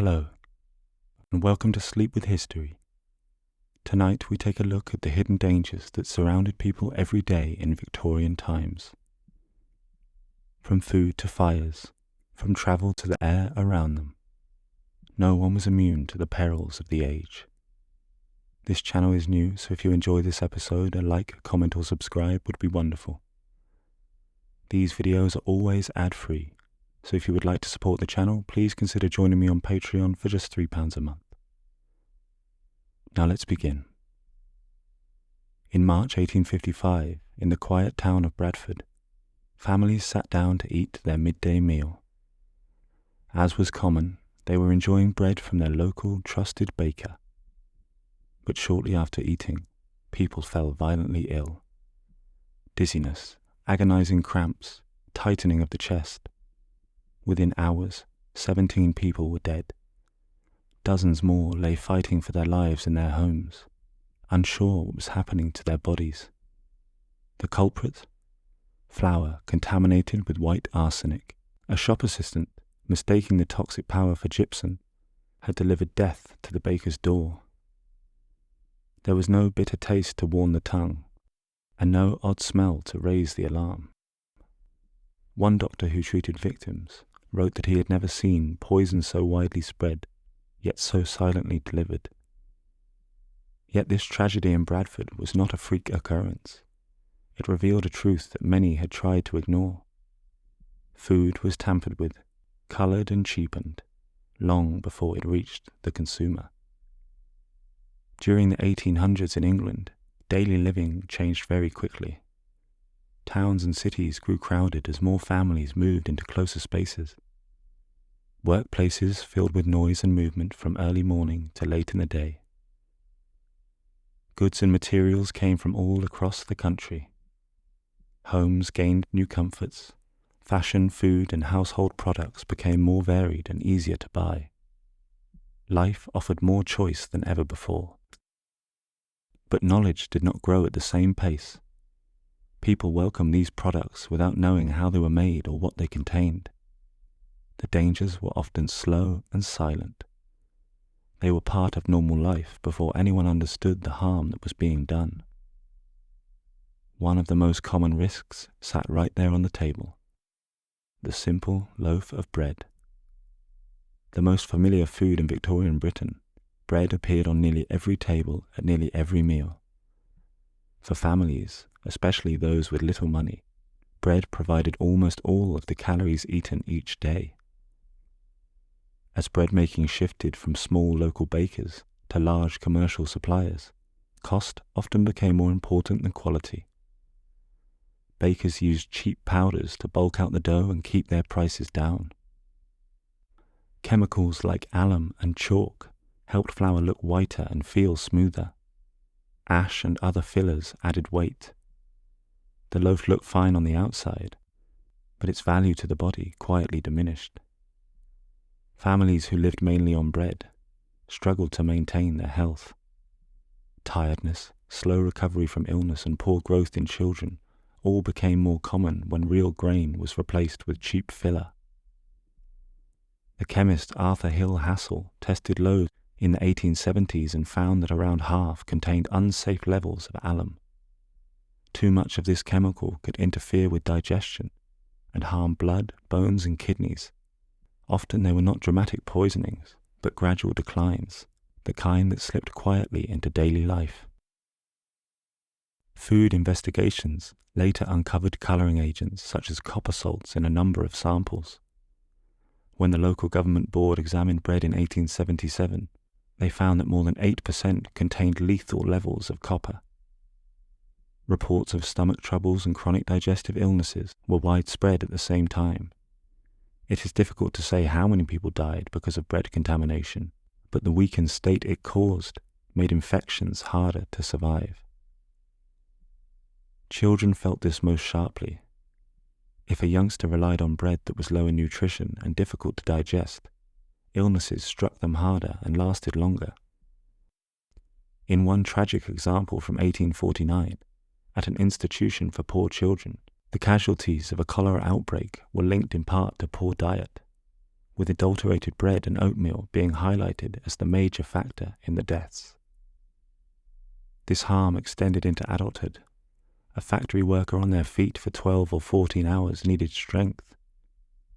Hello, and welcome to Sleep with History. Tonight we take a look at the hidden dangers that surrounded people every day in Victorian times. From food to fires, from travel to the air around them, no one was immune to the perils of the age. This channel is new, so if you enjoy this episode, a like, comment or subscribe would be wonderful. These videos are always ad-free, so if you would like to support the channel, please consider joining me on Patreon for just £3 a month. Now let's begin. In March 1855, in the quiet town of Bradford, families sat down to eat their midday meal. As was common, they were enjoying bread from their local trusted baker. But shortly after eating, people fell violently ill. Dizziness, agonizing cramps, tightening of the chest. Within hours, 17 people were dead. Dozens more lay fighting for their lives in their homes, unsure what was happening to their bodies. The culprit? Flour contaminated with white arsenic. A shop assistant, mistaking the toxic power for gypsum, had delivered death to the baker's door. There was no bitter taste to warn the tongue, and no odd smell to raise the alarm. One doctor who treated victims wrote that he had never seen poison so widely spread, yet so silently delivered. Yet this tragedy in Bradford was not a freak occurrence. It revealed a truth that many had tried to ignore. Food was tampered with, coloured and cheapened, long before it reached the consumer. During the 1800s in England, daily living changed very quickly. Towns and cities grew crowded as more families moved into closer spaces. Workplaces filled with noise and movement from early morning to late in the day. Goods and materials came from all across the country. Homes gained new comforts. Fashion, food, and household products became more varied and easier to buy. Life offered more choice than ever before. But knowledge did not grow at the same pace. People welcomed these products without knowing how they were made or what they contained. The dangers were often slow and silent. They were part of normal life before anyone understood the harm that was being done. One of the most common risks sat right there on the table: the simple loaf of bread. The most familiar food in Victorian Britain, bread appeared on nearly every table at nearly every meal. For families, especially those with little money, bread provided almost all of the calories eaten each day. As bread making shifted from small local bakers to large commercial suppliers, cost often became more important than quality. Bakers used cheap powders to bulk out the dough and keep their prices down. Chemicals like alum and chalk helped flour look whiter and feel smoother. Ash and other fillers added weight. The loaf looked fine on the outside, but its value to the body quietly diminished. Families who lived mainly on bread struggled to maintain their health. Tiredness, slow recovery from illness, and poor growth in children all became more common when real grain was replaced with cheap filler. The chemist Arthur Hill Hassell tested loaves in the 1870s and found that around half contained unsafe levels of alum. Too much of this chemical could interfere with digestion and harm blood, bones, and kidneys. Often they were not dramatic poisonings, but gradual declines, the kind that slipped quietly into daily life. Food investigations later uncovered colouring agents such as copper salts in a number of samples. When the local government board examined bread in 1877, they found that more than 8% contained lethal levels of copper. Reports of stomach troubles and chronic digestive illnesses were widespread at the same time. It is difficult to say how many people died because of bread contamination, but the weakened state it caused made infections harder to survive. Children felt this most sharply. If a youngster relied on bread that was low in nutrition and difficult to digest, illnesses struck them harder and lasted longer. In one tragic example from 1849, at an institution for poor children, the casualties of a cholera outbreak were linked in part to poor diet. with adulterated bread and oatmeal being highlighted as the major factor in the deaths. This harm extended into adulthood. A factory worker on their feet for 12 or 14 hours needed strength.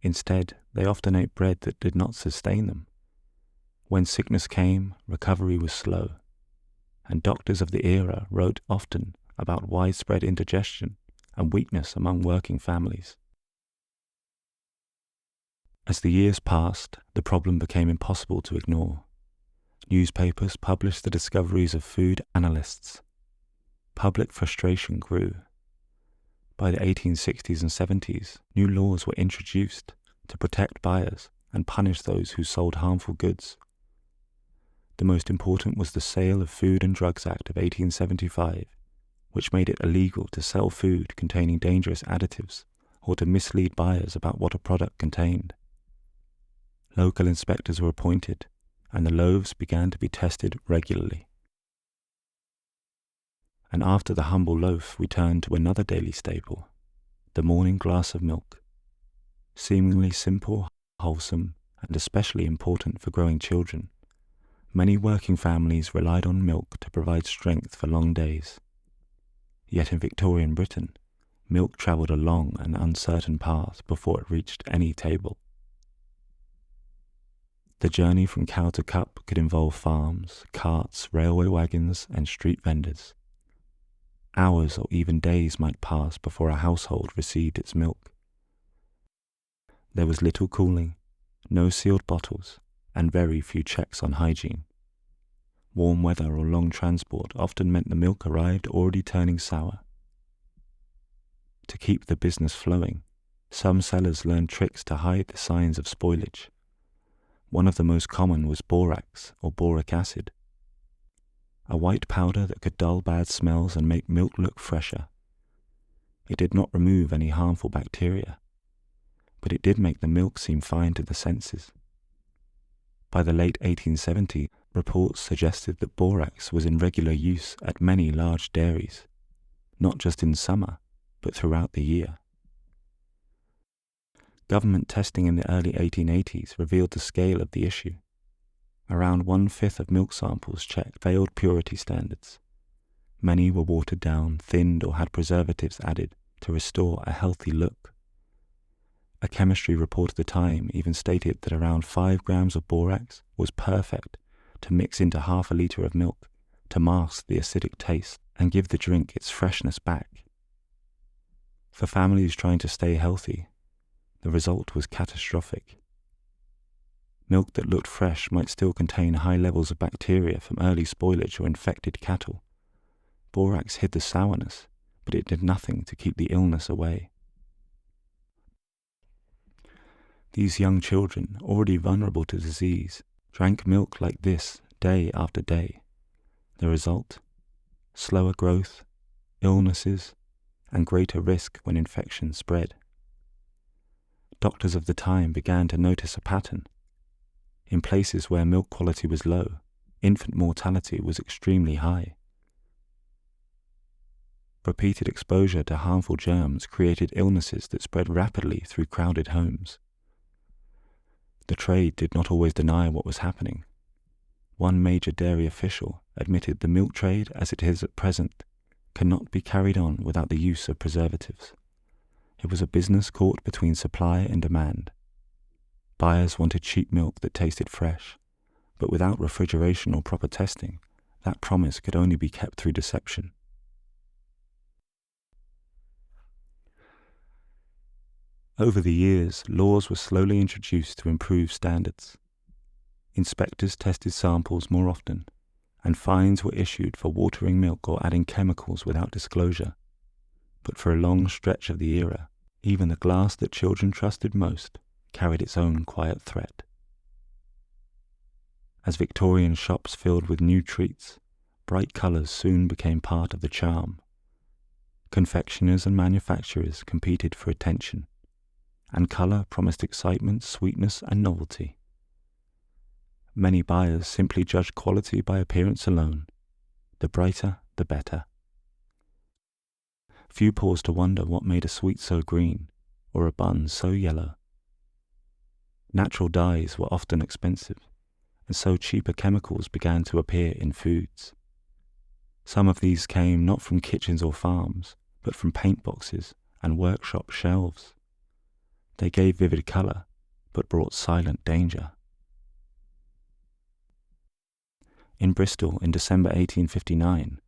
Instead, they often ate bread that did not sustain them. When sickness came, recovery was slow, and doctors of the era wrote often about widespread indigestion and weakness among working families. As the years passed, the problem became impossible to ignore. Newspapers published the discoveries of food analysts. Public frustration grew. By the 1860s and 70s, new laws were introduced to protect buyers and punish those who sold harmful goods. The most important was the Sale of Food and Drugs Act of 1875, which made it illegal to sell food containing dangerous additives or to mislead buyers about what a product contained. Local inspectors were appointed, and the loaves began to be tested regularly. And after the humble loaf, we turned to another daily staple, the morning glass of milk. Seemingly simple, wholesome, and especially important for growing children, many working families relied on milk to provide strength for long days. Yet in Victorian Britain, milk travelled a long and uncertain path before it reached any table. The journey from cow to cup could involve farms, carts, railway wagons, and street vendors. Hours or even days might pass before a household received its milk. There was little cooling, no sealed bottles, and very few checks on hygiene. Warm weather or long transport often meant the milk arrived already turning sour. To keep the business flowing, some sellers learned tricks to hide the signs of spoilage. One of the most common was borax or boric acid, a white powder that could dull bad smells and make milk look fresher. It did not remove any harmful bacteria, but it did make the milk seem fine to the senses. By the late 1870s, reports suggested that borax was in regular use at many large dairies, not just in summer, but throughout the year. Government testing in the early 1880s revealed the scale of the issue. Around 1/5 of milk samples checked failed purity standards. Many were watered down, thinned, or had preservatives added to restore a healthy look. A chemistry report at the time even stated that around 5 grams of borax was perfect to mix into half a litre of milk to mask the acidic taste and give the drink its freshness back. For families trying to stay healthy, the result was catastrophic. Milk that looked fresh might still contain high levels of bacteria from early spoilage or infected cattle. Borax hid the sourness, but it did nothing to keep the illness away. These young children, already vulnerable to disease, drank milk like this day after day. The result? Slower growth, illnesses, and greater risk when infections spread. Doctors of the time began to notice a pattern. In places where milk quality was low, infant mortality was extremely high. Repeated exposure to harmful germs created illnesses that spread rapidly through crowded homes. The trade did not always deny what was happening. One major dairy official admitted the milk trade as it is at present cannot be carried on without the use of preservatives. It was a business caught between supply and demand. Buyers wanted cheap milk that tasted fresh, but without refrigeration or proper testing, that promise could only be kept through deception. Over the years, laws were slowly introduced to improve standards. Inspectors tested samples more often, and fines were issued for watering milk or adding chemicals without disclosure. But for a long stretch of the era, even the glass that children trusted most carried its own quiet threat. As Victorian shops filled with new treats, bright colours soon became part of the charm. Confectioners and manufacturers competed for attention, and colour promised excitement, sweetness, and novelty. Many buyers simply judged quality by appearance alone. The brighter, the better. Few paused to wonder what made a sweet so green, or a bun so yellow. Natural dyes were often expensive, and so cheaper chemicals began to appear in foods. Some of these came not from kitchens or farms, but from paint boxes and workshop shelves. They gave vivid colour, but brought silent danger. In Bristol in December 1859,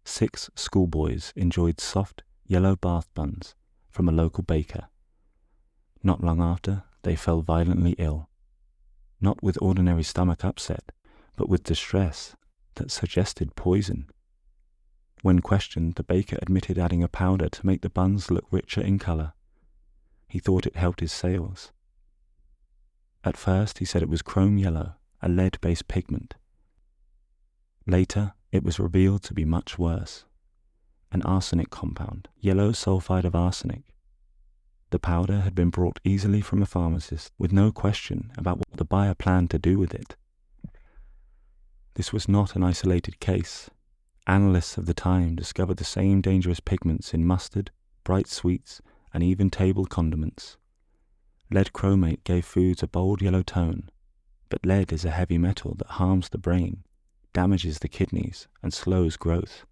6 schoolboys enjoyed soft, yellow bath buns from a local baker. Not long after, they fell violently ill, not with ordinary stomach upset, but with distress that suggested poison. When questioned, the baker admitted adding a powder to make the buns look richer in colour. He thought it helped his sales. At first, he said it was chrome yellow, a lead-based pigment. Later, it was revealed to be much worse, an arsenic compound, yellow sulfide of arsenic. The powder had been brought easily from a pharmacist with no question about what the buyer planned to do with it. This was not an isolated case. Analysts of the time discovered the same dangerous pigments in mustard, bright sweets, and even table condiments. Lead chromate gave foods a bold yellow tone, but lead is a heavy metal that harms the brain, damages the kidneys, and slows growth,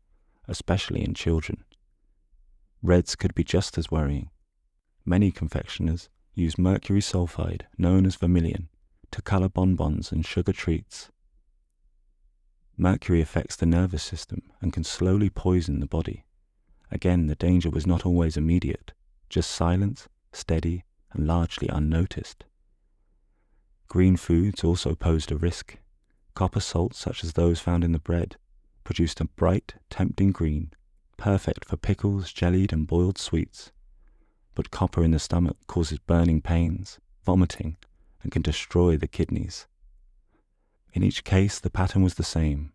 especially in children. Reds could be just as worrying. Many confectioners use mercury sulfide, known as vermilion, to colour bonbons and sugar treats. Mercury affects the nervous system and can slowly poison the body. Again, the danger was not always immediate, just silent, steady, and largely unnoticed. Green foods also posed a risk. Copper salts, such as those found in the bread, produced a bright, tempting green, perfect for pickles, jellied and boiled sweets. But copper in the stomach causes burning pains, vomiting, and can destroy the kidneys. In each case, the pattern was the same.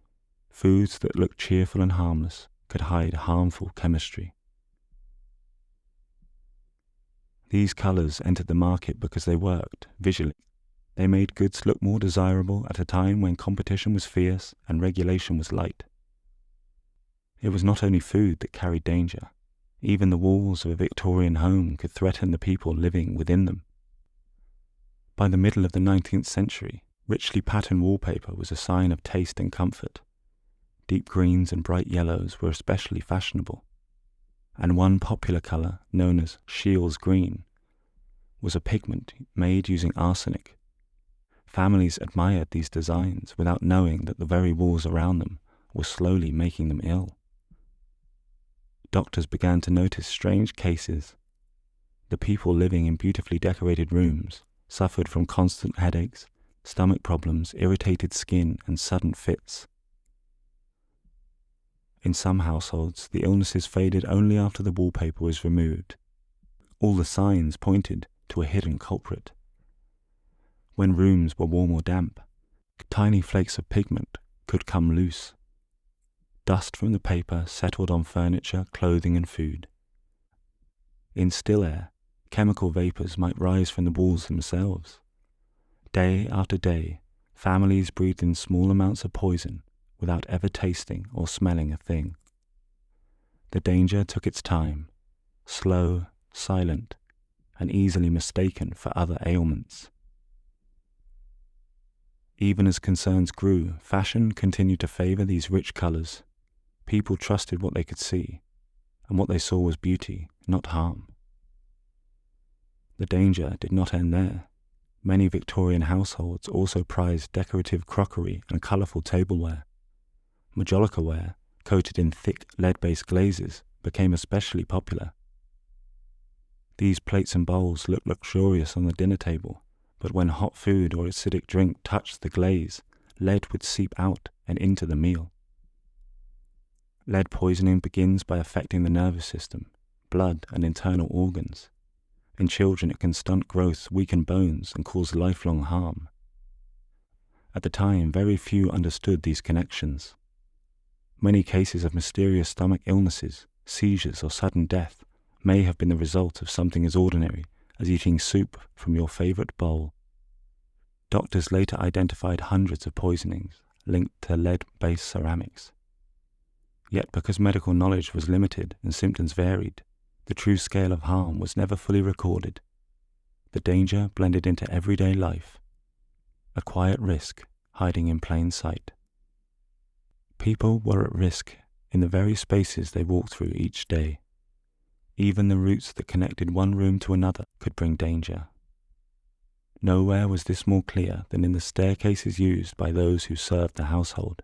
Foods that looked cheerful and harmless could hide harmful chemistry. These colours entered the market because they worked visually. They made goods look more desirable at a time when competition was fierce and regulation was light. It was not only food that carried danger. Even the walls of a Victorian home could threaten the people living within them. By the middle of the 19th century, richly patterned wallpaper was a sign of taste and comfort. Deep greens and bright yellows were especially fashionable, and one popular colour, known as Scheele's green, was a pigment made using arsenic. Families admired these designs without knowing that the very walls around them were slowly making them ill. Doctors began to notice strange cases. The people living in beautifully decorated rooms suffered from constant headaches, stomach problems, irritated skin, and sudden fits. In some households, the illnesses faded only after the wallpaper was removed. All the signs pointed to a hidden culprit. When rooms were warm or damp, tiny flakes of pigment could come loose. Dust from the paper settled on furniture, clothing, and food. In still air, chemical vapours might rise from the walls themselves. Day after day, families breathed in small amounts of poison without ever tasting or smelling a thing. The danger took its time, slow, silent, and easily mistaken for other ailments. Even as concerns grew, fashion continued to favour these rich colours. People trusted what they could see, and what they saw was beauty, not harm. The danger did not end there. Many Victorian households also prized decorative crockery and colourful tableware. Majolica ware, coated in thick lead-based glazes, became especially popular. These plates and bowls looked luxurious on the dinner table, but when hot food or acidic drink touched the glaze, lead would seep out and into the meal. Lead poisoning begins by affecting the nervous system, blood, and internal organs. In children, it can stunt growth, weaken bones, and cause lifelong harm. At the time, very few understood these connections. Many cases of mysterious stomach illnesses, seizures, or sudden death may have been the result of something as ordinary as eating soup from your favourite bowl. Doctors later identified hundreds of poisonings linked to lead-based ceramics. Yet because medical knowledge was limited and symptoms varied, the true scale of harm was never fully recorded. The danger blended into everyday life, a quiet risk hiding in plain sight. People were at risk in the very spaces they walked through each day. Even the routes that connected one room to another could bring danger. Nowhere was this more clear than in the staircases used by those who served the household.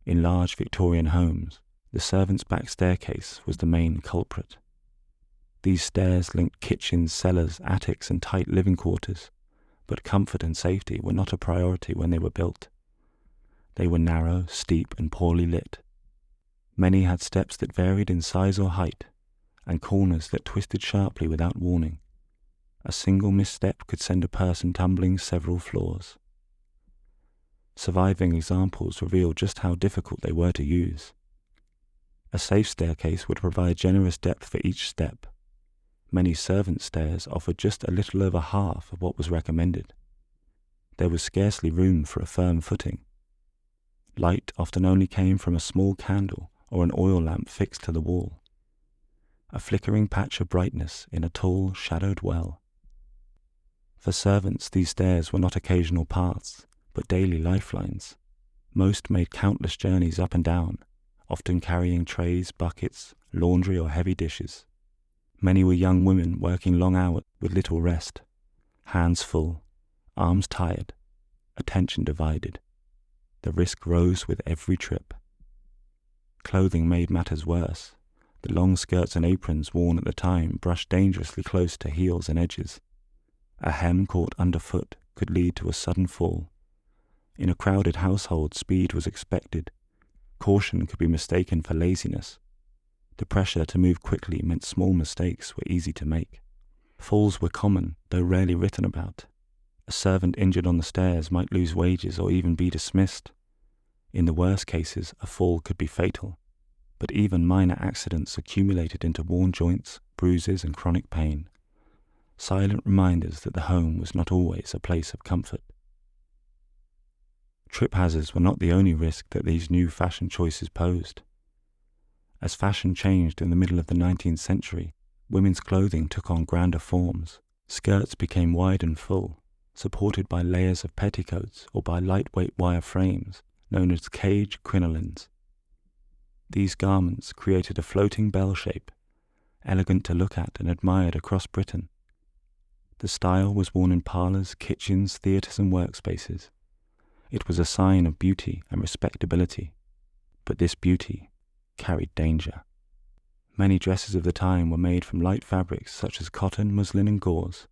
In large Victorian homes, the servants' back staircase was the main culprit. These stairs linked kitchens, cellars, attics, and tight living quarters, but comfort and safety were not a priority when they were built. They were narrow, steep, and poorly lit. Many had steps that varied in size or height, and corners that twisted sharply without warning. A single misstep could send a person tumbling several floors. Surviving examples reveal just how difficult they were to use. A safe staircase would provide generous depth for each step. Many servant stairs offered just a little over half of what was recommended. There was scarcely room for a firm footing. Light often only came from a small candle or an oil lamp fixed to the wall, a flickering patch of brightness in a tall, shadowed well. For servants, these stairs were not occasional paths, but daily lifelines. Most made countless journeys up and down, often carrying trays, buckets, laundry, or heavy dishes. Many were young women working long hours with little rest, hands full, arms tired, attention divided. The risk rose with every trip. Clothing made matters worse. The long skirts and aprons worn at the time brushed dangerously close to heels and edges. A hem caught underfoot could lead to a sudden fall. In a crowded household, speed was expected. Caution could be mistaken for laziness. The pressure to move quickly meant small mistakes were easy to make. Falls were common, though rarely written about. A servant injured on the stairs might lose wages or even be dismissed. In the worst cases, a fall could be fatal, but even minor accidents accumulated into worn joints, bruises, and chronic pain. Silent reminders that the home was not always a place of comfort. Trip hazards were not the only risk that these new fashion choices posed. As fashion changed in the middle of the 19th century, women's clothing took on grander forms. Skirts became wide and full, supported by layers of petticoats or by lightweight wire frames known as cage crinolines. These garments created a floating bell shape, elegant to look at and admired across Britain. The style was worn in parlours, kitchens, theatres, and workspaces. It was a sign of beauty and respectability, but this beauty carried danger. Many dresses of the time were made from light fabrics such as cotton, muslin, and gauze.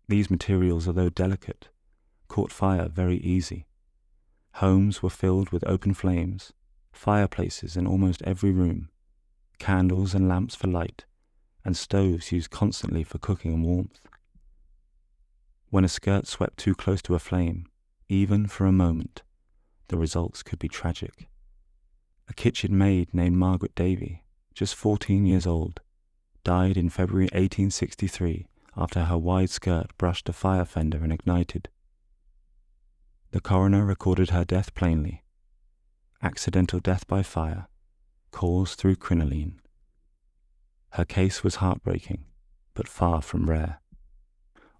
These materials, although delicate, caught fire very easy. Homes were filled with open flames, fireplaces in almost every room, candles and lamps for light, and stoves used constantly for cooking and warmth. When a skirt swept too close to a flame, even for a moment, the results could be tragic. A kitchen maid named Margaret Davy, just 14 years old, died in February 1863 after her wide skirt brushed a fire fender and ignited. The coroner recorded her death plainly: accidental death by fire, caused through crinoline. Her case was heartbreaking, but far from rare.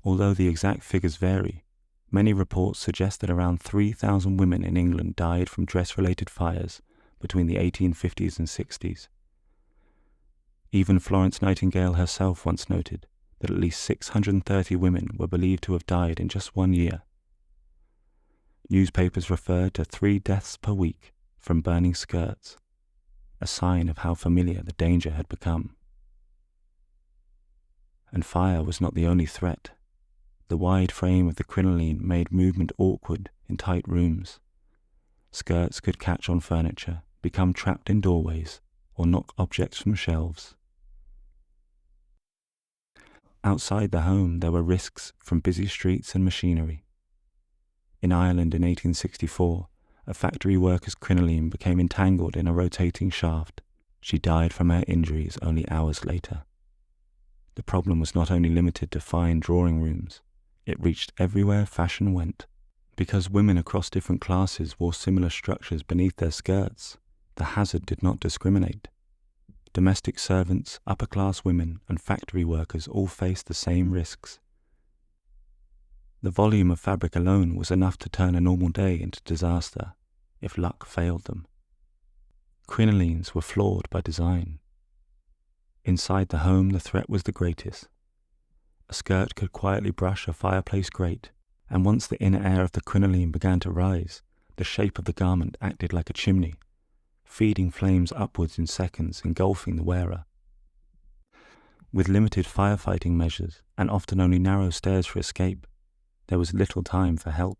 Although the exact figures vary, many reports suggest that around 3,000 women in England died from dress-related fires between the 1850s and 60s. Even Florence Nightingale herself once noted that at least 630 women were believed to have died in just 1 year. Newspapers referred to 3 deaths per week from burning skirts, a sign of how familiar the danger had become. And fire was not the only threat. The wide frame of the crinoline made movement awkward in tight rooms. Skirts could catch on furniture, become trapped in doorways, or knock objects from shelves. Outside the home, there were risks from busy streets and machinery. In Ireland in 1864, a factory worker's crinoline became entangled in a rotating shaft. She died from her injuries only hours later. The problem was not only limited to fine drawing rooms, it reached everywhere fashion went. Because women across different classes wore similar structures beneath their skirts, the hazard did not discriminate. Domestic servants, upper-class women, and factory workers all faced the same risks. The volume of fabric alone was enough to turn a normal day into disaster if luck failed them. Crinolines were flawed by design. Inside the home, the threat was the greatest. A skirt could quietly brush a fireplace grate, and once the inner air of the crinoline began to rise, the shape of the garment acted like a chimney, feeding flames upwards in seconds, engulfing the wearer. With limited firefighting measures, and often only narrow stairs for escape, there was little time for help.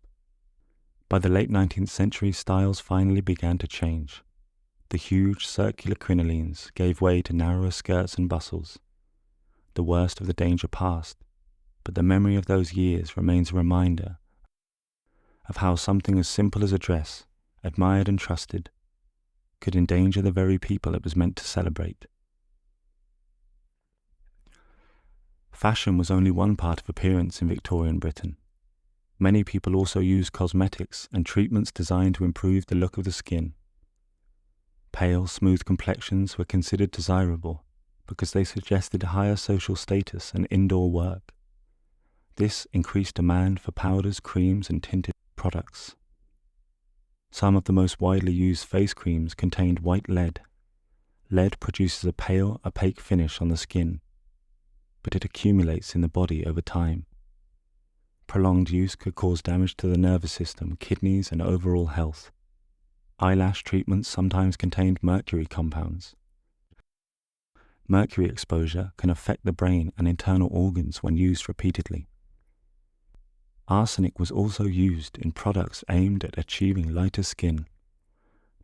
By the late 19th century, styles finally began to change. The huge circular crinolines gave way to narrower skirts and bustles. The worst of the danger passed, but the memory of those years remains a reminder of how something as simple as a dress, admired and trusted, could endanger the very people it was meant to celebrate. Fashion was only one part of appearance in Victorian Britain. Many people also used cosmetics and treatments designed to improve the look of the skin. Pale, smooth complexions were considered desirable because they suggested higher social status and indoor work. This increased demand for powders, creams, and tinted products. Some of the most widely used face creams contained white lead. Lead produces a pale, opaque finish on the skin, but it accumulates in the body over time. Prolonged use could cause damage to the nervous system, kidneys, and overall health. Eyelash treatments sometimes contained mercury compounds. Mercury exposure can affect the brain and internal organs when used repeatedly. Arsenic was also used in products aimed at achieving lighter skin.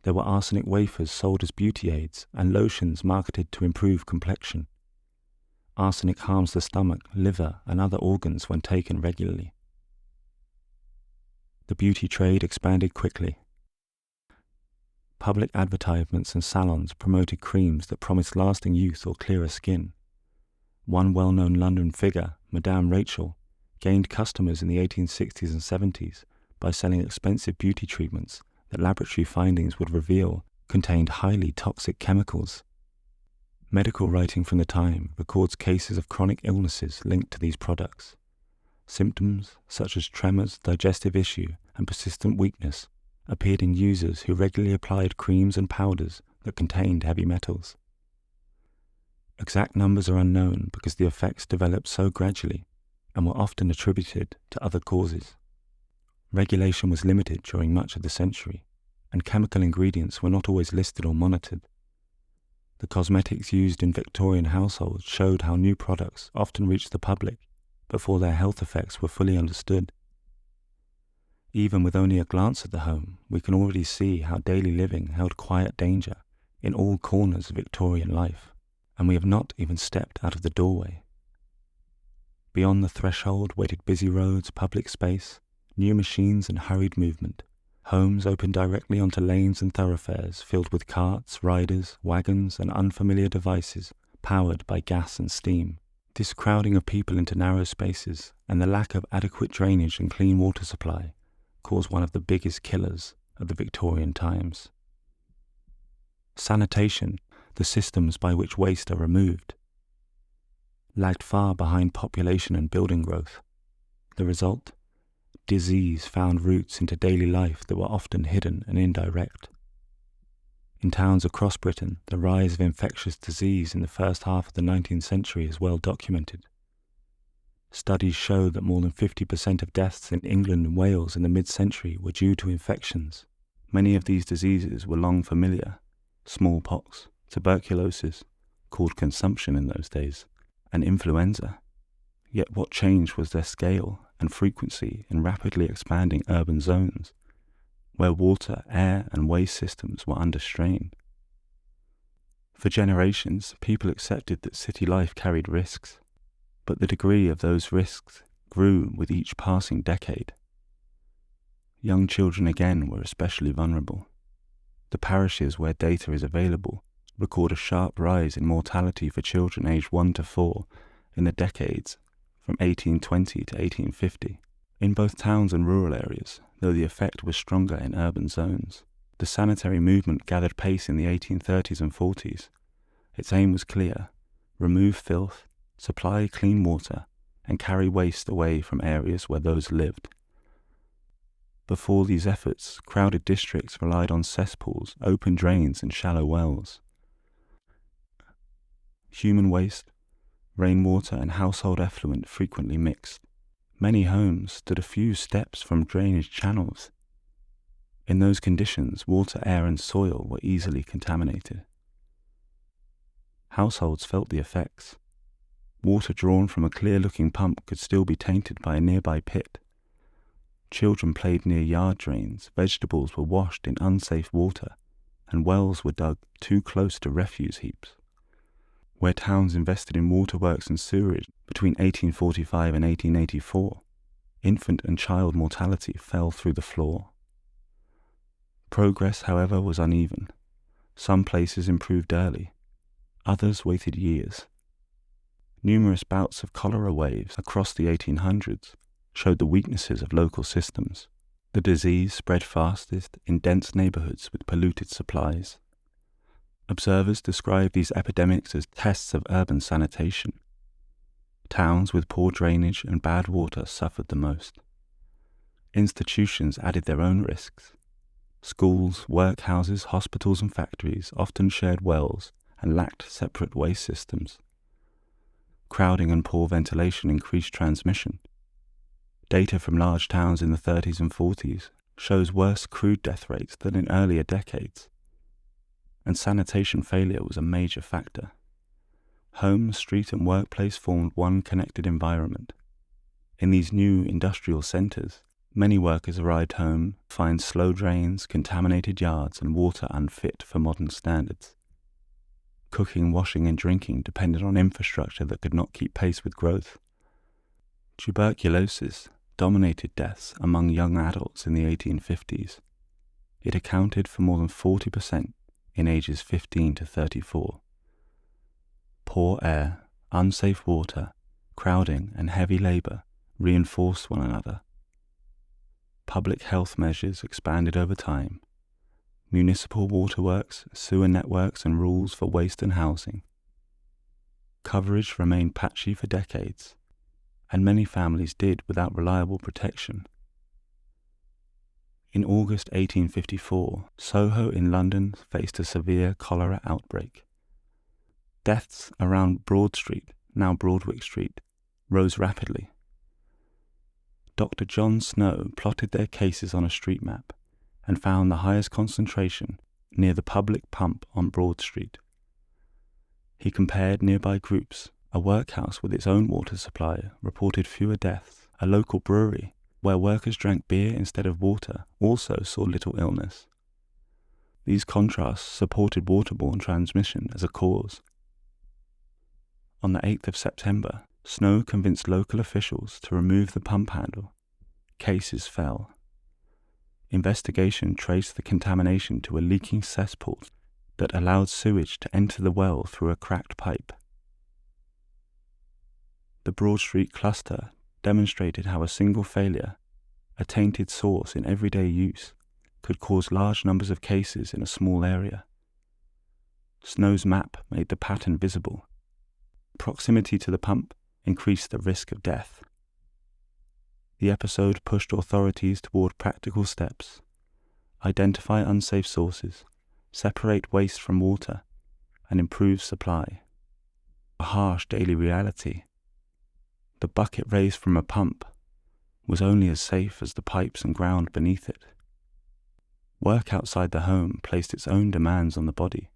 There were arsenic wafers sold as beauty aids and lotions marketed to improve complexion. Arsenic harms the stomach, liver, and other organs when taken regularly. The beauty trade expanded quickly. Public advertisements and salons promoted creams that promised lasting youth or clearer skin. One well-known London figure, Madame Rachel, gained customers in the 1860s and 70s by selling expensive beauty treatments that laboratory findings would reveal contained highly toxic chemicals. Medical writing from the time records cases of chronic illnesses linked to these products. Symptoms such as tremors, digestive issue, and persistent weakness appeared in users who regularly applied creams and powders that contained heavy metals. Exact numbers are unknown because the effects developed so gradually and were often attributed to other causes. Regulation was limited during much of the century, and chemical ingredients were not always listed or monitored. The cosmetics used in Victorian households showed how new products often reached the public before their health effects were fully understood. Even with only a glance at the home, we can already see how daily living held quiet danger in all corners of Victorian life, and we have not even stepped out of the doorway. Beyond the threshold waited busy roads, public space, new machines and hurried movement. Homes opened directly onto lanes and thoroughfares filled with carts, riders, wagons, and unfamiliar devices powered by gas and steam. This crowding of people into narrow spaces and the lack of adequate drainage and clean water supply caused one of the biggest killers of the Victorian times. Sanitation, the systems by which waste are removed, lagged far behind population and building growth. The result? Disease found roots into daily life that were often hidden and indirect. In towns across Britain, the rise of infectious disease in the first half of the 19th century is well documented. Studies show that more than 50% of deaths in England and Wales in the mid-century were due to infections. Many of these diseases were long familiar: smallpox, tuberculosis, called consumption in those days, and influenza. Yet what changed was their scale and frequency in rapidly expanding urban zones, where water, air, and waste systems were under strain. For generations, people accepted that city life carried risks, but the degree of those risks grew with each passing decade. Young children again were especially vulnerable. The parishes where data is available record a sharp rise in mortality for children aged 1 to 4 in the decades from 1820 to 1850. In both towns and rural areas, though the effect was stronger in urban zones. The sanitary movement gathered pace in the 1830s and 40s. Its aim was clear: remove filth, supply clean water, and carry waste away from areas where those lived. Before these efforts, crowded districts relied on cesspools, open drains, and shallow wells. Human waste, rainwater, and household effluent frequently mixed. Many homes stood a few steps from drainage channels. In those conditions, water, air, and soil were easily contaminated. Households felt the effects. Water drawn from a clear-looking pump could still be tainted by a nearby pit. Children played near yard drains, vegetables were washed in unsafe water, and wells were dug too close to refuse heaps. Where towns invested in waterworks and sewerage between 1845 and 1884, infant and child mortality fell through the floor. Progress, however, was uneven. Some places improved early, others waited years. Numerous bouts of cholera waves across the 1800s showed the weaknesses of local systems. The disease spread fastest in dense neighborhoods with polluted supplies. Observers describe these epidemics as tests of urban sanitation. Towns with poor drainage and bad water suffered the most. Institutions added their own risks. Schools, workhouses, hospitals, and factories often shared wells and lacked separate waste systems. Crowding and poor ventilation increased transmission. Data from large towns in the 30s and 40s shows worse crude death rates than in earlier decades. And sanitation failure was a major factor. Home, street, and workplace formed one connected environment. In these new industrial centres, many workers arrived home to find slow drains, contaminated yards, and water unfit for modern standards. Cooking, washing, and drinking depended on infrastructure that could not keep pace with growth. Tuberculosis dominated deaths among young adults in the 1850s. It accounted for more than 40% in ages 15 to 34. Poor air, unsafe water, crowding, and heavy labour reinforced one another. Public health measures expanded over time. Municipal waterworks, sewer networks, and rules for waste and housing. Coverage remained patchy for decades, and many families did without reliable protection. In August 1854, Soho in London faced a severe cholera outbreak. Deaths around Broad Street, now Broadwick Street, rose rapidly. Dr. John Snow plotted their cases on a street map and found the highest concentration near the public pump on Broad Street. He compared nearby groups. A workhouse with its own water supply reported fewer deaths. A local brewery, where workers drank beer instead of water, also saw little illness. These contrasts supported waterborne transmission as a cause. On the 8th of September, Snow convinced local officials to remove the pump handle. Cases fell. Investigation traced the contamination to a leaking cesspool that allowed sewage to enter the well through a cracked pipe. The Broad Street cluster demonstrated how a single failure, a tainted source in everyday use, could cause large numbers of cases in a small area. Snow's map made the pattern visible. Proximity to the pump increased the risk of death. The episode pushed authorities toward practical steps: identify unsafe sources, separate waste from water, and improve supply. A harsh daily reality. The bucket raised from a pump was only as safe as the pipes and ground beneath it. Work outside the home placed its own demands on the body.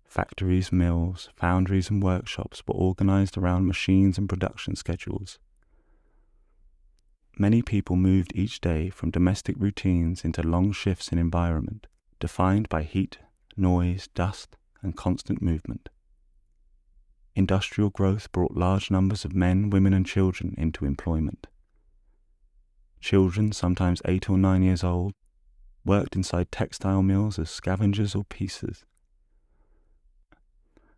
Factories, mills, foundries, and workshops were organized around machines and production schedules. Many people moved each day from domestic routines into long shifts in environment, defined by heat, noise, dust, and constant movement. Industrial growth brought large numbers of men, women, and children into employment. Children, sometimes 8 or 9 years old, worked inside textile mills as scavengers or piecers.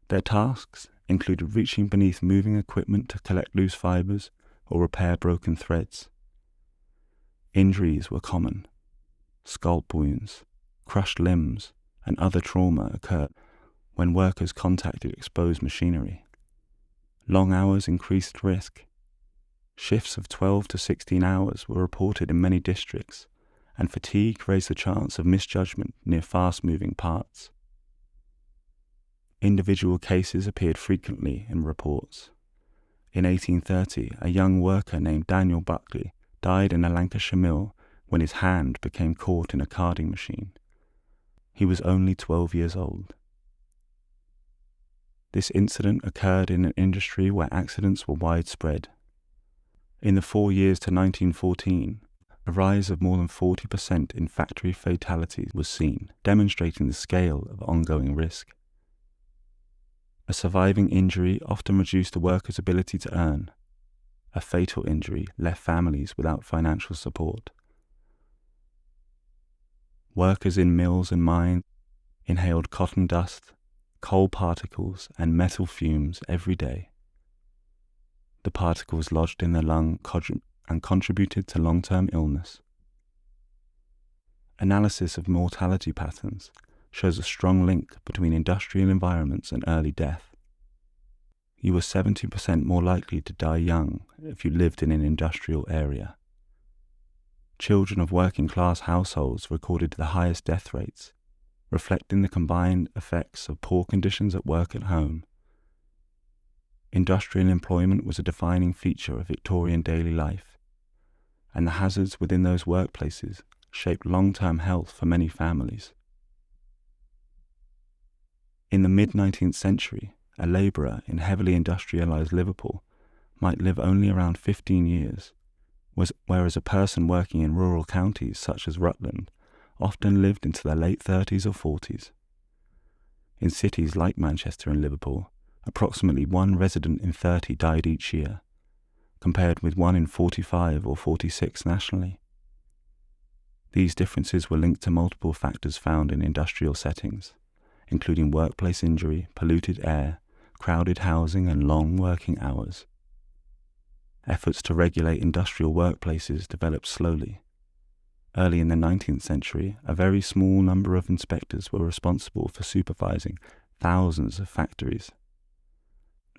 Their tasks included reaching beneath moving equipment to collect loose fibers or repair broken threads. Injuries were common. Scalp wounds, crushed limbs, and other trauma occurred when workers contacted exposed machinery. Long hours increased risk. Shifts of 12 to 16 hours were reported in many districts, and fatigue raised the chance of misjudgment near fast-moving parts. Individual cases appeared frequently in reports. In 1830, a young worker named Daniel Buckley died in a Lancashire mill when his hand became caught in a carding machine. He was only 12 years old. This incident occurred in an industry where accidents were widespread. In the 4 years to 1914, a rise of more than 40% in factory fatalities was seen, demonstrating the scale of ongoing risk. A surviving injury often reduced the worker's ability to earn. A fatal injury left families without financial support. Workers in mills and mines inhaled cotton dust, coal particles, and metal fumes every day. The particles lodged in the lung and contributed to long-term illness. Analysis of mortality patterns shows a strong link between industrial environments and early death. You were 70% more likely to die young if you lived in an industrial area. Children of working-class households recorded the highest death rates, reflecting the combined effects of poor conditions at work and home. Industrial employment was a defining feature of Victorian daily life, and the hazards within those workplaces shaped long-term health for many families. In the mid-19th century, a labourer in heavily industrialised Liverpool might live only around 15 years, whereas a person working in rural counties such as Rutland often lived into their late 30s or 40s. In cities like Manchester and Liverpool, approximately 1 resident in 30 died each year, compared with 1 in 45 or 46 nationally. These differences were linked to multiple factors found in industrial settings, including workplace injury, polluted air, crowded housing, and long working hours. Efforts to regulate industrial workplaces developed slowly. Early in the 19th century, a very small number of inspectors were responsible for supervising thousands of factories.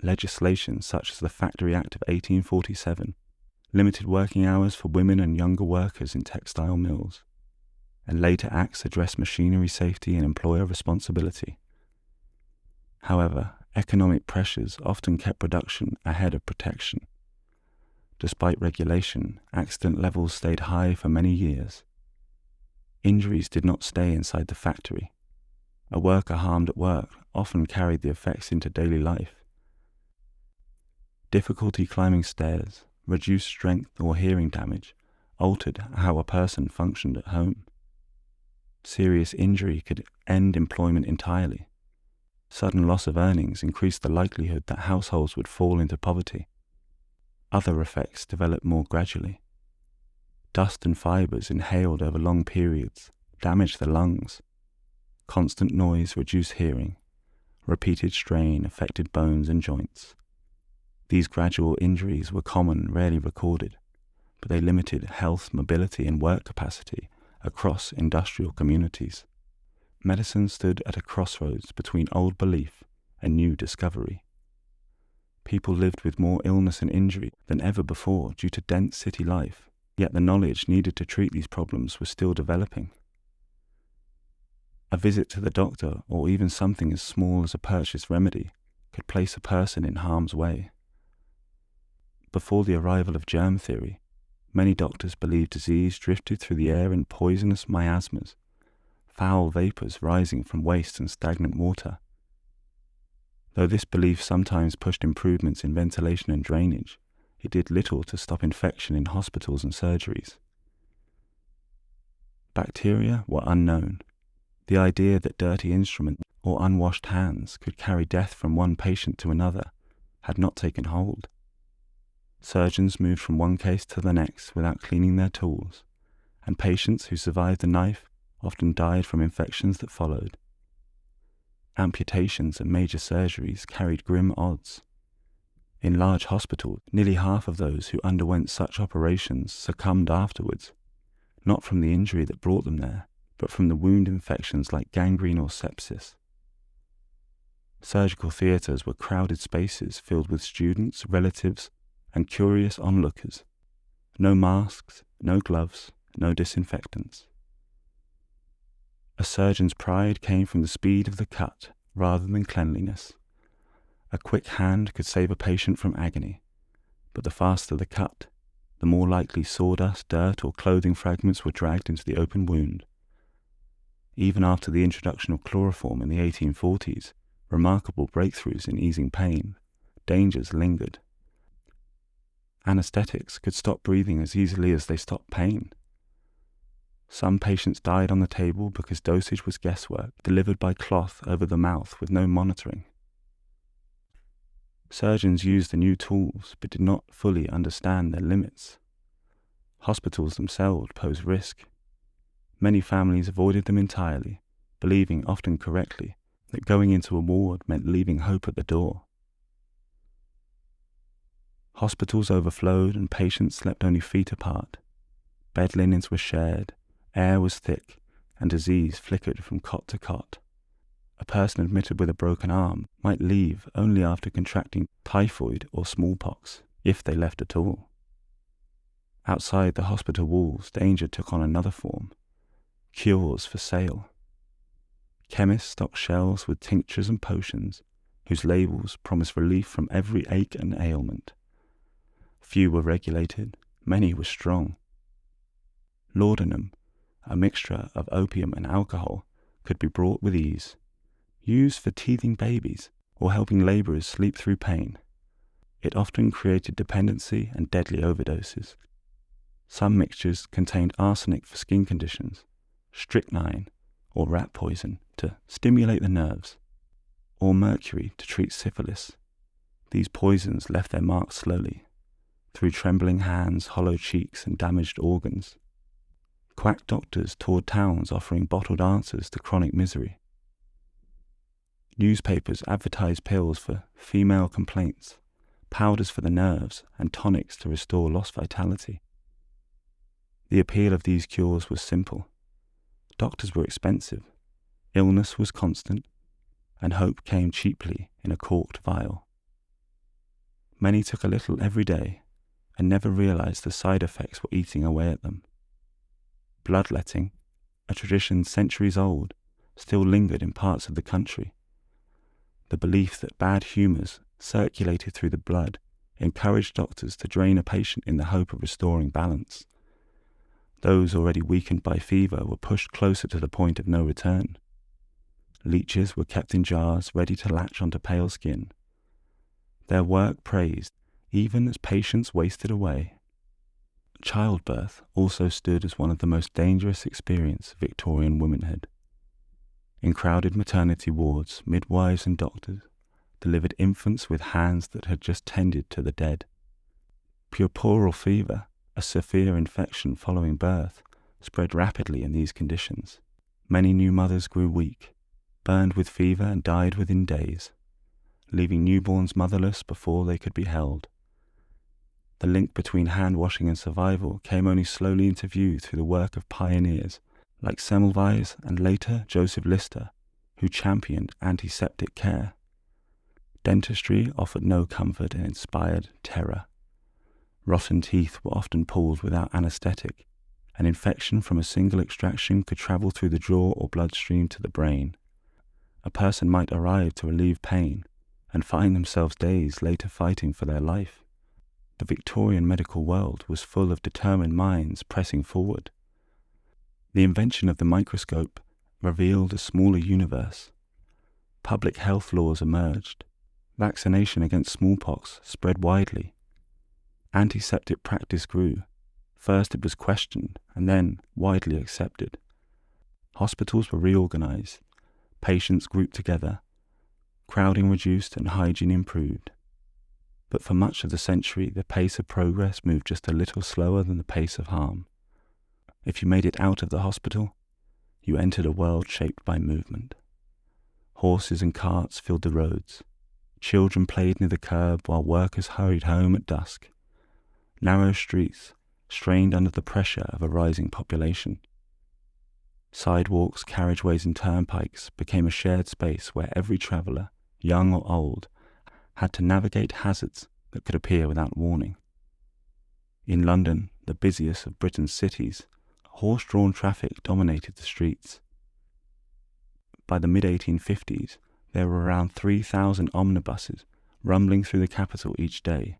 Legislation such as the Factory Act of 1847 limited working hours for women and younger workers in textile mills, and later acts addressed machinery safety and employer responsibility. However, economic pressures often kept production ahead of protection. Despite regulation, accident levels stayed high for many years. Injuries did not stay inside the factory. A worker harmed at work often carried the effects into daily life. Difficulty climbing stairs, reduced strength or hearing damage altered how a person functioned at home. Serious injury could end employment entirely. Sudden loss of earnings increased the likelihood that households would fall into poverty. Other effects developed more gradually. Dust and fibres inhaled over long periods damaged the lungs. Constant noise reduced hearing. Repeated strain affected bones and joints. These gradual injuries were common and rarely recorded, but they limited health, mobility, and work capacity across industrial communities. Medicine stood at a crossroads between old belief and new discovery. People lived with more illness and injury than ever before due to dense city life, yet the knowledge needed to treat these problems was still developing. A visit to the doctor, or even something as small as a purchased remedy, could place a person in harm's way. Before the arrival of germ theory, many doctors believed disease drifted through the air in poisonous miasmas, foul vapours rising from waste and stagnant water. Though this belief sometimes pushed improvements in ventilation and drainage, it did little to stop infection in hospitals and surgeries. Bacteria were unknown. The idea that dirty instruments or unwashed hands could carry death from one patient to another had not taken hold. Surgeons moved from one case to the next without cleaning their tools, and patients who survived the knife often died from infections that followed. Amputations and major surgeries carried grim odds. In large hospitals, nearly half of those who underwent such operations succumbed afterwards, not from the injury that brought them there, but from the wound infections like gangrene or sepsis. Surgical theatres were crowded spaces filled with students, relatives, and curious onlookers. No masks, no gloves, no disinfectants. A surgeon's pride came from the speed of the cut rather than cleanliness. A quick hand could save a patient from agony, but the faster the cut, the more likely sawdust, dirt, or clothing fragments were dragged into the open wound. Even after the introduction of chloroform in the 1840s, remarkable breakthroughs in easing pain, dangers lingered. Anesthetics could stop breathing as easily as they stopped pain. Some patients died on the table because dosage was guesswork, delivered by cloth over the mouth with no monitoring. Surgeons used the new tools but did not fully understand their limits. Hospitals themselves posed risk. Many families avoided them entirely, believing, often correctly, that going into a ward meant leaving hope at the door. Hospitals overflowed and patients slept only feet apart. Bed linens were shared, air was thick, and disease flickered from cot to cot. A person admitted with a broken arm might leave only after contracting typhoid or smallpox, if they left at all. Outside the hospital walls, danger took on another form: cures for sale. Chemists stocked shelves with tinctures and potions, whose labels promised relief from every ache and ailment. Few were regulated, many were strong. Laudanum, a mixture of opium and alcohol, could be brought with ease, used for teething babies or helping labourers sleep through pain. It often created dependency and deadly overdoses. Some mixtures contained arsenic for skin conditions, strychnine or rat poison to stimulate the nerves, or mercury to treat syphilis. These poisons left their mark slowly, through trembling hands, hollow cheeks, and damaged organs. Quack doctors toured towns offering bottled answers to chronic misery. Newspapers advertised pills for female complaints, powders for the nerves, and tonics to restore lost vitality. The appeal of these cures was simple. Doctors were expensive, illness was constant, and hope came cheaply in a corked vial. Many took a little every day and never realized the side effects were eating away at them. Bloodletting, a tradition centuries old, still lingered in parts of the country. The belief that bad humours circulated through the blood encouraged doctors to drain a patient in the hope of restoring balance. Those already weakened by fever were pushed closer to the point of no return. Leeches were kept in jars ready to latch onto pale skin. Their work praised, even as patients wasted away. Childbirth also stood as one of the most dangerous experiences of Victorian womanhood. In crowded maternity wards, midwives and doctors delivered infants with hands that had just tended to the dead. Puerperal fever, a severe infection following birth, spread rapidly in these conditions. Many new mothers grew weak, burned with fever and died within days, leaving newborns motherless before they could be held. The link between hand-washing and survival came only slowly into view through the work of pioneers like Semmelweis and later Joseph Lister, who championed antiseptic care. Dentistry offered no comfort and inspired terror. Rotten teeth were often pulled without anaesthetic. An infection from a single extraction could travel through the jaw or bloodstream to the brain. A person might arrive to relieve pain and find themselves days later fighting for their life. The Victorian medical world was full of determined minds pressing forward. The invention of the microscope revealed a smaller universe. Public health laws emerged. Vaccination against smallpox spread widely. Antiseptic practice grew. First it was questioned and then widely accepted. Hospitals were reorganized. Patients grouped together. Crowding reduced and hygiene improved. But for much of the century, the pace of progress moved just a little slower than the pace of harm. If you made it out of the hospital, you entered a world shaped by movement. Horses and carts filled the roads. Children played near the curb while workers hurried home at dusk. Narrow streets strained under the pressure of a rising population. Sidewalks, carriageways and turnpikes became a shared space where every traveller, young or old, had to navigate hazards that could appear without warning. In London, the busiest of Britain's cities, horse-drawn traffic dominated the streets. By the mid-1850s, there were around 3,000 omnibuses rumbling through the capital each day.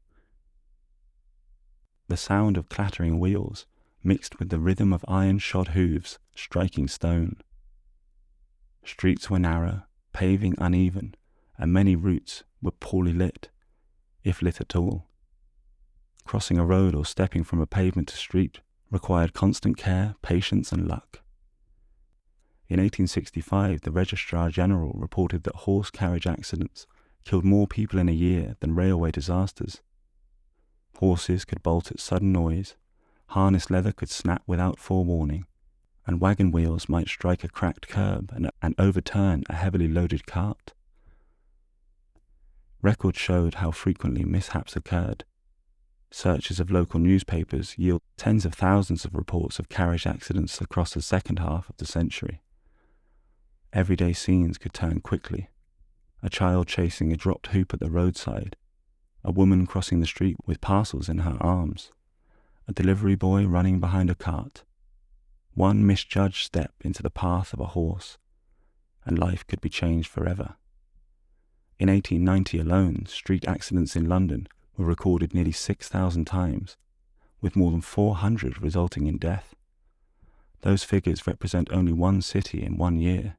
The sound of clattering wheels mixed with the rhythm of iron-shod hooves striking stone. Streets were narrow, paving uneven, and many routes were poorly lit, if lit at all. Crossing a road or stepping from a pavement to street required constant care, patience, and luck. In 1865, the Registrar General reported that horse carriage accidents killed more people in a year than railway disasters. Horses could bolt at sudden noise, harness leather could snap without forewarning, and wagon wheels might strike a cracked curb and overturn a heavily loaded cart. Records showed how frequently mishaps occurred. Searches of local newspapers yield tens of thousands of reports of carriage accidents across the second half of the century. Everyday scenes could turn quickly. A child chasing a dropped hoop at the roadside, a woman crossing the street with parcels in her arms, a delivery boy running behind a cart. One misjudged step into the path of a horse, and life could be changed forever. In 1890 alone, street accidents in London were recorded nearly 6,000 times, with more than 400 resulting in death. Those figures represent only one city in 1 year.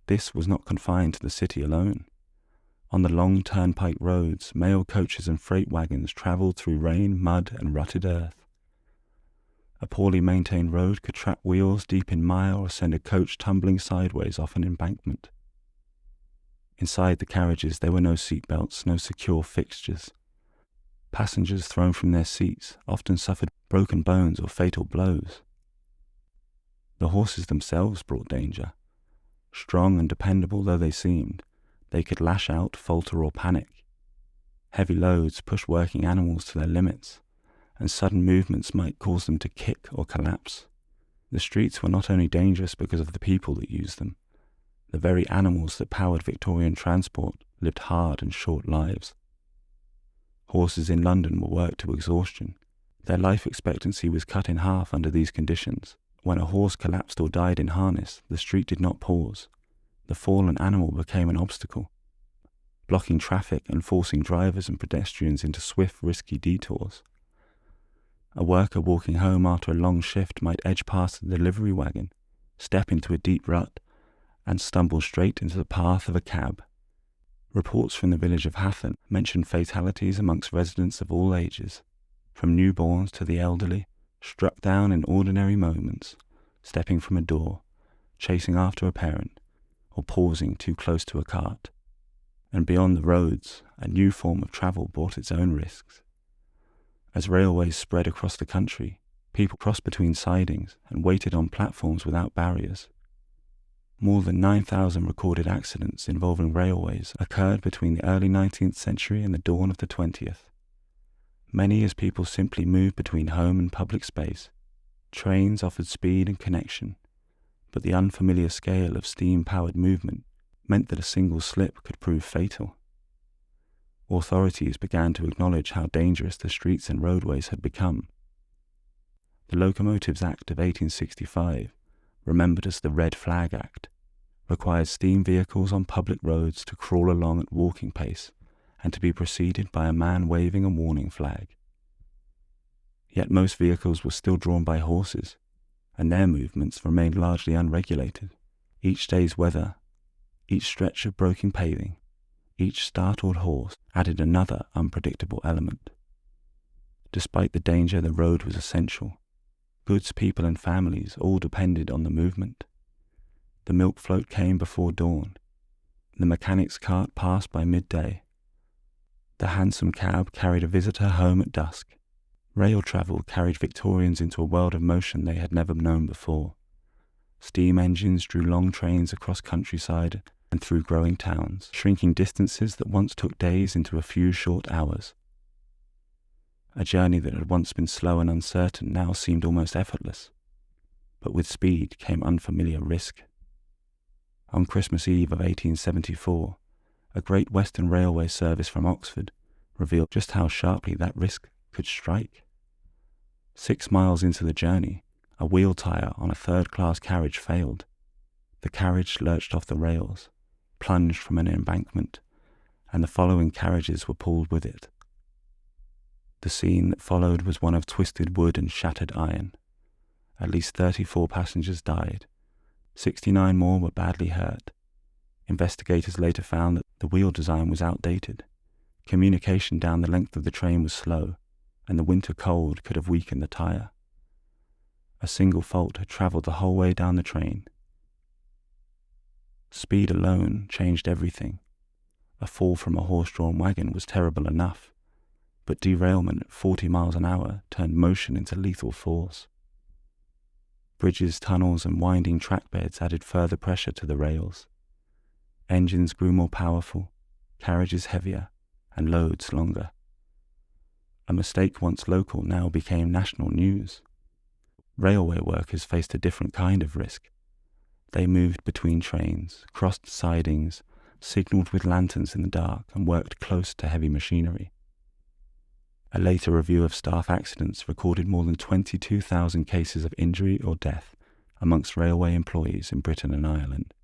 This was not confined to the city alone. On the long turnpike roads, mail coaches and freight wagons travelled through rain, mud, and rutted earth. A poorly maintained road could trap wheels deep in mire or send a coach tumbling sideways off an embankment. Inside the carriages there were no seat belts, no secure fixtures. Passengers thrown from their seats often suffered broken bones or fatal blows. The horses themselves brought danger. Strong and dependable though they seemed, they could lash out, falter, or panic. Heavy loads pushed working animals to their limits, and sudden movements might cause them to kick or collapse. The streets were not only dangerous because of the people that used them. The very animals that powered Victorian transport lived hard and short lives. Horses in London were worked to exhaustion. Their life expectancy was cut in half under these conditions. When a horse collapsed or died in harness, the street did not pause. The fallen animal became an obstacle, blocking traffic and forcing drivers and pedestrians into swift, risky detours. A worker walking home after a long shift might edge past the delivery wagon, step into a deep rut, and stumble straight into the path of a cab. Reports from the village of Hatton mention fatalities amongst residents of all ages, from newborns to the elderly, struck down in ordinary moments, stepping from a door, chasing after a parent, or pausing too close to a cart. And beyond the roads, a new form of travel brought its own risks. As railways spread across the country, people crossed between sidings and waited on platforms without barriers. More than 9,000 recorded accidents involving railways occurred between the early 19th century and the dawn of the 20th. Many as people simply moved between home and public space. Trains offered speed and connection, but the unfamiliar scale of steam-powered movement meant that a single slip could prove fatal. Authorities began to acknowledge how dangerous the streets and roadways had become. The Locomotives Act of 1865, remembered as the Red Flag Act, required steam vehicles on public roads to crawl along at walking pace and to be preceded by a man waving a warning flag. Yet most vehicles were still drawn by horses, and their movements remained largely unregulated. Each day's weather, each stretch of broken paving, each startled horse added another unpredictable element. Despite the danger, the road was essential. Goods, people, and families all depended on the movement. The milk float came before dawn. The mechanic's cart passed by midday. The hansom cab carried a visitor home at dusk. Rail travel carried Victorians into a world of motion they had never known before. Steam engines drew long trains across countryside and through growing towns, shrinking distances that once took days into a few short hours. A journey that had once been slow and uncertain now seemed almost effortless, but with speed came unfamiliar risk. On Christmas Eve of 1874, a Great Western Railway service from Oxford revealed just how sharply that risk could strike. 6 miles into the journey, a wheel tire on a third-class carriage failed. The carriage lurched off the rails, plunged from an embankment, and the following carriages were pulled with it. The scene that followed was one of twisted wood and shattered iron. At least 34 passengers died. 69 more were badly hurt. Investigators later found that the wheel design was outdated. Communication down the length of the train was slow, and the winter cold could have weakened the tire. A single fault had travelled the whole way down the train. Speed alone changed everything. A fall from a horse-drawn wagon was terrible enough, but derailment at 40 miles an hour turned motion into lethal force. Bridges, tunnels, and winding track beds added further pressure to the rails. Engines grew more powerful, carriages heavier, and loads longer. A mistake once local now became national news. Railway workers faced a different kind of risk. They moved between trains, crossed sidings, signalled with lanterns in the dark, and worked close to heavy machinery. A later review of staff accidents recorded more than 22,000 cases of injury or death amongst railway employees in Britain and Ireland.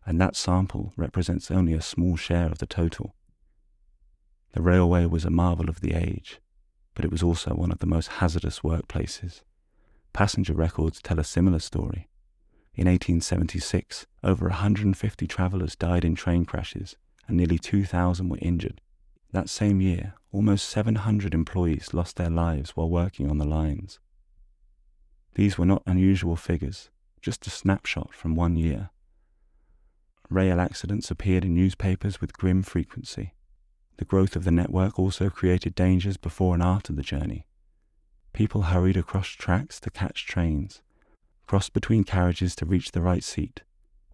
And that sample represents only a small share of the total. The railway was a marvel of the age, but it was also one of the most hazardous workplaces. Passenger records tell a similar story. In 1876, over 150 travellers died in train crashes and nearly 2,000 were injured. That same year, almost 700 employees lost their lives while working on the lines. These were not unusual figures, just a snapshot from one year. Rail accidents appeared in newspapers with grim frequency. The growth of the network also created dangers before and after the journey. People hurried across tracks to catch trains, crossed between carriages to reach the right seat,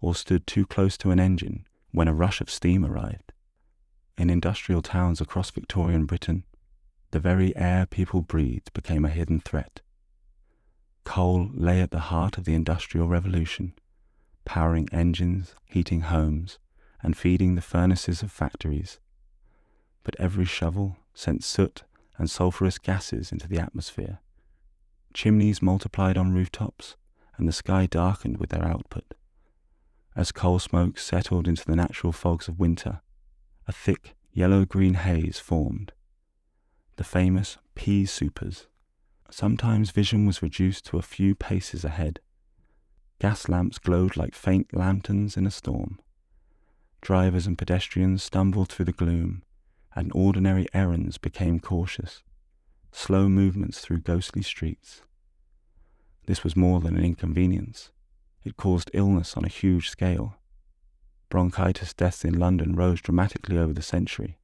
or stood too close to an engine when a rush of steam arrived. In industrial towns across Victorian Britain, the very air people breathed became a hidden threat. Coal lay at the heart of the Industrial Revolution, powering engines, heating homes, and feeding the furnaces of factories. But every shovel sent soot and sulphurous gases into the atmosphere. Chimneys multiplied on rooftops, and the sky darkened with their output. As coal smoke settled into the natural fogs of winter, a thick yellow-green haze formed. The famous pea soupers. Sometimes vision was reduced to a few paces ahead. Gas lamps glowed like faint lanterns in a storm. Drivers and pedestrians stumbled through the gloom, and ordinary errands became cautious. Slow movements through ghostly streets. This was more than an inconvenience. It caused illness on a huge scale. Bronchitis deaths in London rose dramatically over the century,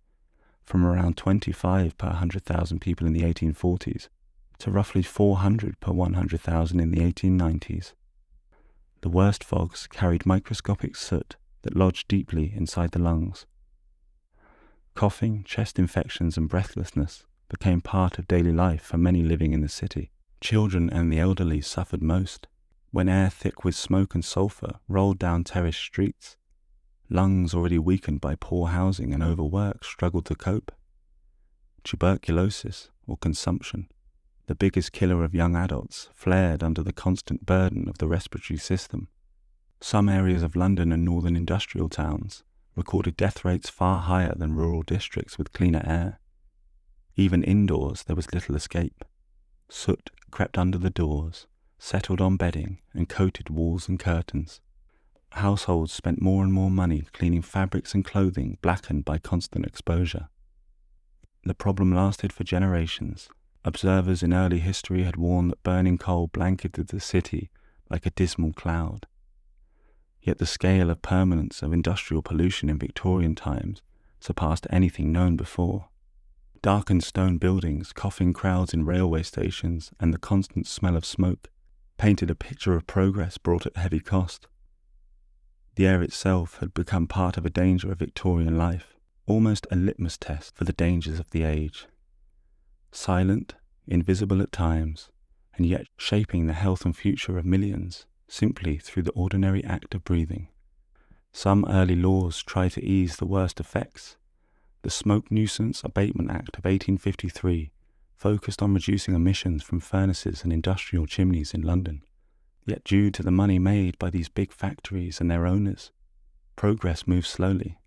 from around 25 per 100,000 people in the 1840s to roughly 400 per 100,000 in the 1890s. The worst fogs carried microscopic soot that lodged deeply inside the lungs. Coughing, chest infections, and breathlessness became part of daily life for many living in the city. Children and the elderly suffered most. When air thick with smoke and sulphur rolled down terraced streets, lungs already weakened by poor housing and overwork struggled to cope. Tuberculosis, or consumption, the biggest killer of young adults, flared under the constant burden of the respiratory system. Some areas of London and northern industrial towns recorded death rates far higher than rural districts with cleaner air. Even indoors there was little escape. Soot crept under the doors, settled on bedding, and coated walls and curtains. Households spent more and more money cleaning fabrics and clothing blackened by constant exposure. The problem lasted for generations. Observers in early history had warned that burning coal blanketed the city like a dismal cloud. Yet the scale of permanence of industrial pollution in Victorian times surpassed anything known before. Darkened stone buildings, coughing crowds in railway stations, and the constant smell of smoke painted a picture of progress brought at heavy cost. The air itself had become part of a danger of Victorian life, almost a litmus test for the dangers of the age. Silent, invisible at times, and yet shaping the health and future of millions simply through the ordinary act of breathing. Some early laws tried to ease the worst effects, The Smoke Nuisance Abatement Act of 1853 focused on reducing emissions from furnaces and industrial chimneys in London. Yet due to the money made by these big factories and their owners, progress moved slowly.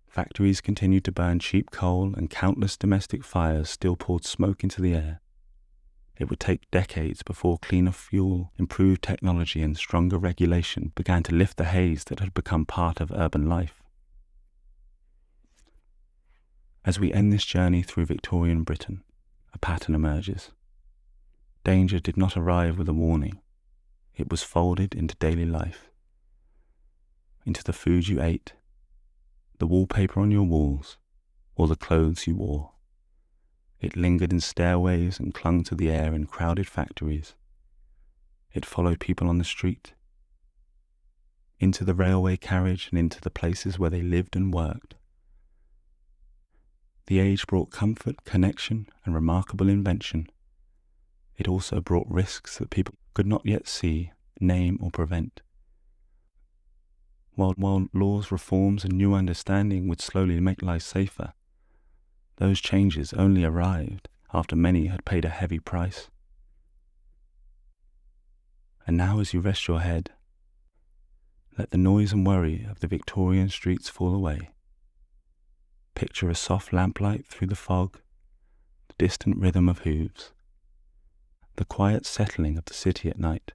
Factories continued to burn cheap coal, and countless domestic fires still poured smoke into the air. It would take decades before cleaner fuel, improved technology, and stronger regulation began to lift the haze that had become part of urban life. As we end this journey through Victorian Britain, a pattern emerges. Danger did not arrive with a warning. It was folded into daily life, into the food you ate, the wallpaper on your walls, or the clothes you wore. It lingered in stairways and clung to the air in crowded factories. It followed people on the street, into the railway carriage, and into the places where they lived and worked. The age brought comfort, connection, and remarkable invention. It also brought risks that people could not yet see, name, or prevent. While laws, reforms, and new understanding would slowly make life safer, those changes only arrived after many had paid a heavy price. And now, as you rest your head, let the noise and worry of the Victorian streets fall away. Picture a soft lamplight through the fog, the distant rhythm of hooves, the quiet settling of the city at night.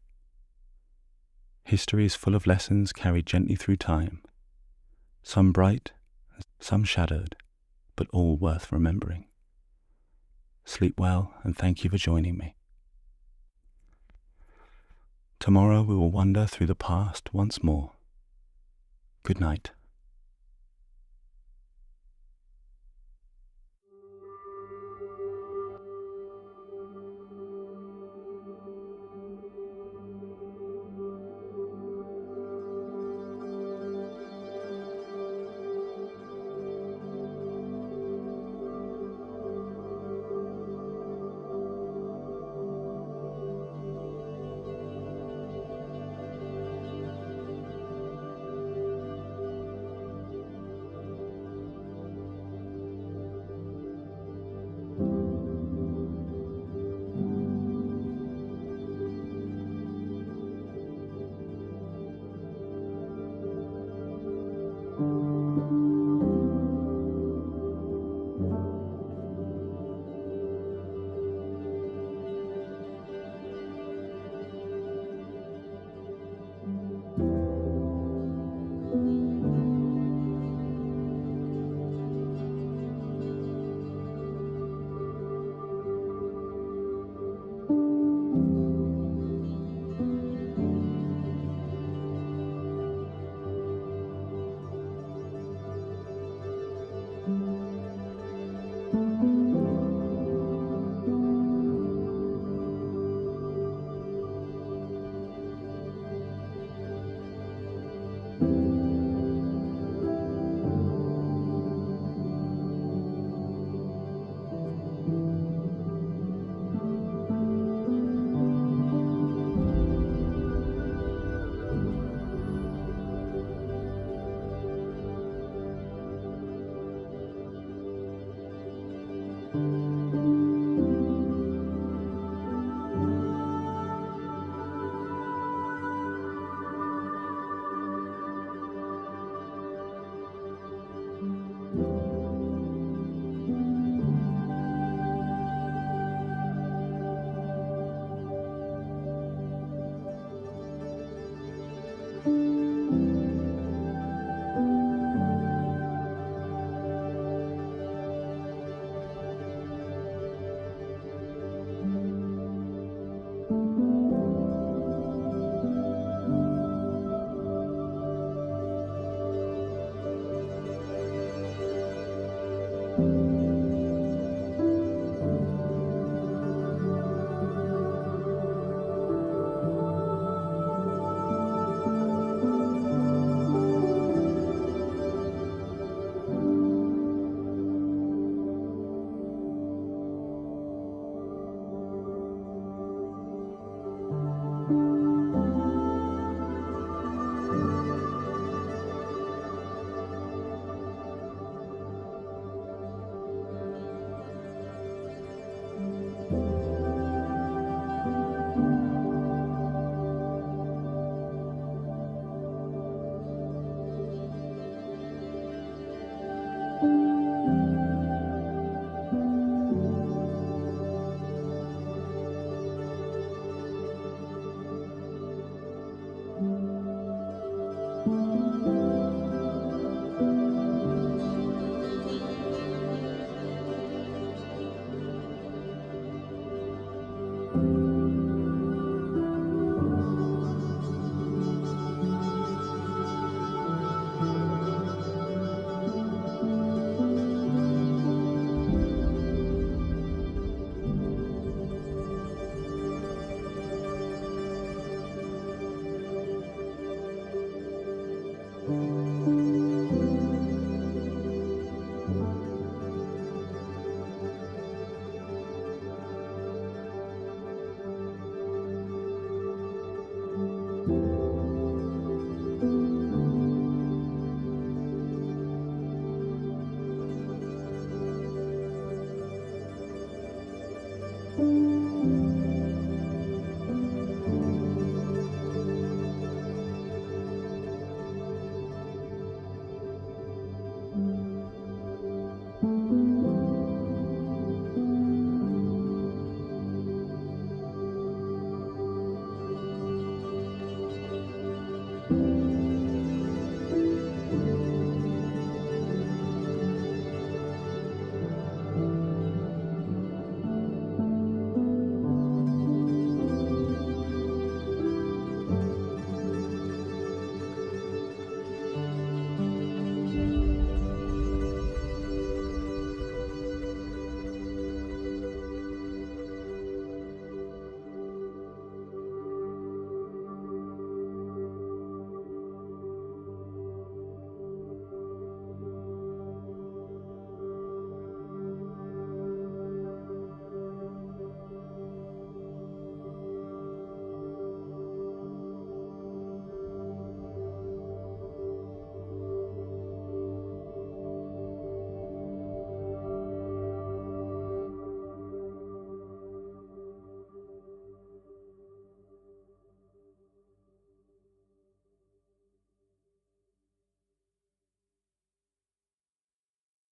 History is full of lessons carried gently through time, some bright, some shadowed, but all worth remembering. Sleep well, and thank you for joining me. Tomorrow we will wander through the past once more. Good night.